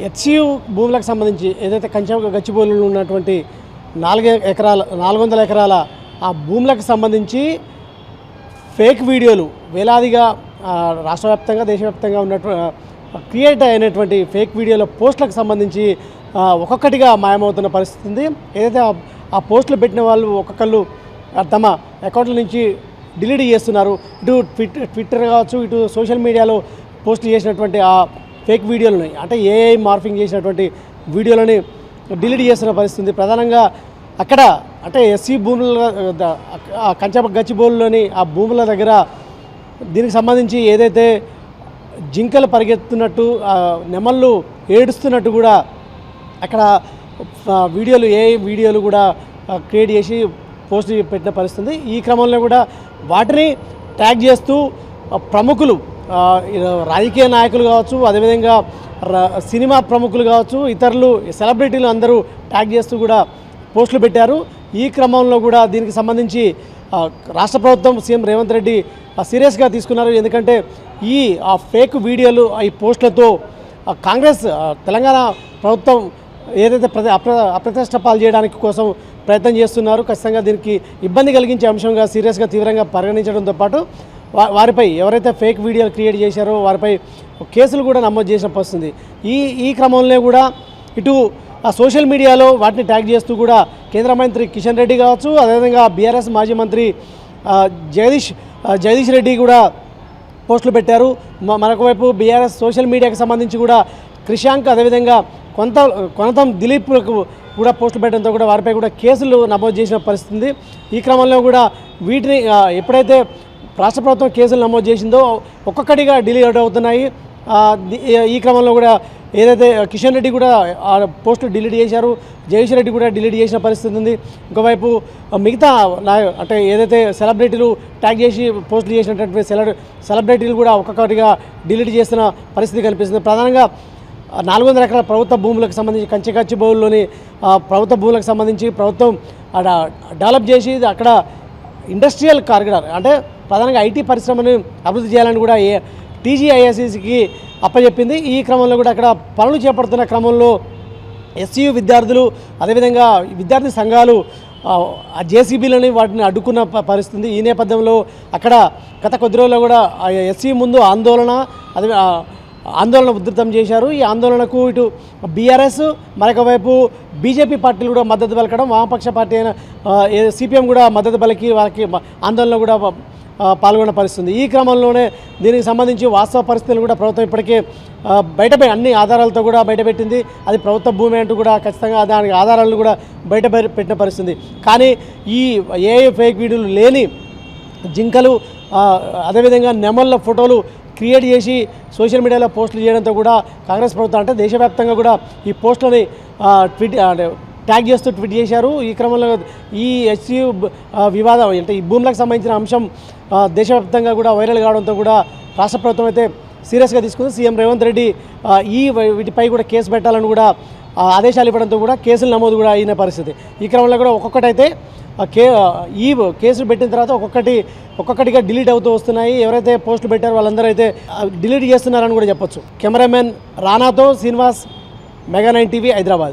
HCU భూములకు సంబంధించి ఏదైతే గచ్చిబౌలిలో ఉన్నటువంటి 400 ఎకరాల ఆ భూములకు సంబంధించి ఫేక్ వీడియోలు వేలాదిగా రాష్ట్ర వ్యాప్తంగా దేశవ్యాప్తంగా క్రియేట్ అయినటువంటి ఫేక్ వీడియోల పోస్టులకు సంబంధించి ఒక్కొక్కటిగా మాయమవుతున్న పరిస్థితి ఉంది. ఏదైతే ఆ పోస్టులు పెట్టిన వాళ్ళు ఒక్కొక్కళ్ళు తమ అకౌంట్ల నుంచి డిలీట్ చేస్తున్నారు. ఇటు ట్విట్టర్ కావచ్చు, ఇటు సోషల్ మీడియాలో పోస్ట్ చేసినటువంటి ఆ ఫేక్ వీడియోలని అంటే ఏఐ మార్ఫింగ్ చేసినటువంటి వీడియోలని డిలీట్ చేస్తున్న పరిస్థితి. ప్రధానంగా అక్కడ అంటే ఎస్సీ భూముల గచ్చిబౌలిలోని ఆ భూముల దగ్గర దీనికి సంబంధించి ఏదైతే జింకలు పరిగెత్తున్నట్టు నెమళ్ళు ఏడుస్తున్నట్టు కూడా అక్కడ వీడియోలు ఏఐ వీడియోలు కూడా క్రియేట్ చేసి పోస్ట్ పెట్టిన పరిస్థితి. ఈ క్రమంలో కూడా వాటిని ట్యాగ్ చేస్తూ ప్రముఖులు రాజకీయ నాయకులు కావచ్చు, అదేవిధంగా సినిమా ప్రముఖులు కావచ్చు, ఇతరులు సెలబ్రిటీలు అందరూ ట్యాగ్ చేస్తూ కూడా పోస్టులు పెట్టారు. ఈ క్రమంలో కూడా దీనికి సంబంధించి రాష్ట్ర ప్రభుత్వం సీఎం రేవంత్ రెడ్డి సీరియస్గా తీసుకున్నారు. ఎందుకంటే ఈ ఫేక్ వీడియోలు ఈ పోస్టులతో కాంగ్రెస్ తెలంగాణ ప్రభుత్వం ఏదైతే అప్రతిష్ట పాలు చేయడానికి కోసం ప్రయత్నం చేస్తున్నారు. ఖచ్చితంగా దీనికి ఇబ్బంది కలిగించే అంశంగా సీరియస్గా తీవ్రంగా పరిగణించడంతో పాటు వారిపై ఎవరైతే ఫేక్ వీడియోలు క్రియేట్ చేశారో వారిపై కేసులు కూడా నమోదు చేసిన పరిస్థితి. ఈ క్రమంలో కూడా ఇటు సోషల్ మీడియాలో వాటిని ట్యాగ్ చేస్తూ కూడా కేంద్ర మంత్రి కిషన్ రెడ్డి కావచ్చు, అదేవిధంగా బీఆర్ఎస్ మాజీ మంత్రి జగదీష్ రెడ్డి కూడా పోస్టులు పెట్టారు. మరొక వైపు బీఆర్ఎస్ సోషల్ మీడియాకి సంబంధించి కూడా క్రిషాంక్, అదేవిధంగా కొనతం దిలీప్లకు కూడా పోస్టులు పెట్టడంతో కూడా వారిపై కూడా కేసులు నమోదు చేసిన పరిస్థితి. ఈ క్రమంలో కూడా వీటిని ఎప్పుడైతే రాష్ట్ర ప్రభుత్వం కేసులు నమోదు చేసిందో ఒక్కొక్కటిగా డిలీట్ అవుతున్నాయి. ఈ క్రమంలో కూడా ఏదైతే కిషన్ రెడ్డి కూడా ఆ పోస్టులు డిలీట్ చేశారు, జగదీష్ రెడ్డి కూడా డిలీట్ చేసిన పరిస్థితి ఉంది. ఇంకోవైపు మిగతా అంటే ఏదైతే సెలబ్రిటీలు ట్యాగ్ చేసి పోస్టులు చేసినటువంటి సెలబ్రిటీలు కూడా ఒక్కొక్కటిగా డిలీట్ చేస్తున్న పరిస్థితి కనిపిస్తుంది. ప్రధానంగా 400 ఎకరాల ప్రభుత్వ భూములకు సంబంధించి గచ్చిబౌలిలోని ప్రభుత్వ భూములకు సంబంధించి ప్రభుత్వం డెవలప్ చేసి అక్కడ ఇండస్ట్రియల్ కారిడార్ అంటే ప్రధానంగా ఐటీ పరిశ్రమను అభివృద్ధి చేయాలని కూడా టీజీఐఎస్సికి అప్పచెప్పింది. ఈ క్రమంలో కూడా అక్కడ పనులు చేపడుతున్న క్రమంలో ఎస్సీయు విద్యార్థులు, అదేవిధంగా విద్యార్థి సంఘాలు జేసీబీలని వాటిని అడ్డుకున్న పరిస్థితి. ఈ నేపథ్యంలో అక్కడ గత కొద్ది రోజుల్లో కూడా ఎస్సీ ముందు ఆందోళన ఉధృతం చేశారు. ఈ ఆందోళనకు ఇటు బీఆర్ఎస్, మరొక వైపు బీజేపీ పార్టీలు కూడా మద్దతు పలకడం, వామపక్ష పార్టీ అయిన సిపిఎం కూడా మద్దతు పలికి వారికి ఆందోళన కూడా పాల్గొన్న పరిస్థితి. ఈ క్రమంలోనే దీనికి సంబంధించి వాస్తవ పరిస్థితులు కూడా ప్రభుత్వం ఇప్పటికే అన్ని ఆధారాలతో కూడా బయటపెట్టింది. అది ప్రభుత్వ భూమి అంటూ కూడా ఖచ్చితంగా దానికి ఆధారాలను కూడా పెట్టిన పరిస్థితి. కానీ ఈ ఏఐ ఫేక్ వీడియోలు లేని జింకలు, అదేవిధంగా నెమళ్ళ ఫోటోలు క్రియేట్ చేసి సోషల్ మీడియాలో పోస్టులు చేయడంతో కూడా కాంగ్రెస్ ప్రభుత్వం అంటే దేశవ్యాప్తంగా కూడా ఈ పోస్టులని ట్యాగ్ చేస్తూ ట్వీట్ చేశారు. ఈ క్రమంలో ఈ హెచ్సియు వివాదం అంటే ఈ భూములకు సంబంధించిన అంశం దేశవ్యాప్తంగా కూడా వైరల్ కావడంతో కూడా రాష్ట్ర ప్రభుత్వం అయితే సీరియస్గా తీసుకుంది. సీఎం రేవంత్ రెడ్డి వీటిపై కూడా కేసు పెట్టాలని కూడా ఆదేశాలు ఇవ్వడంతో కూడా కేసులు నమోదు కూడా అయిన పరిస్థితి. ఈ క్రమంలో కూడా ఒక్కొక్కటైతే ఈ కేసులు పెట్టిన తర్వాత ఒక్కొక్కటిగా డిలీట్ అవుతూ వస్తున్నాయి. ఎవరైతే పోస్టులు పెట్టారో వాళ్ళందరూ అయితే డిలీట్ చేస్తున్నారని కూడా చెప్పొచ్చు. కెమెరామెన్ రానాతో శ్రీనివాస్, మెగా 9 టీవీ, హైదరాబాద్.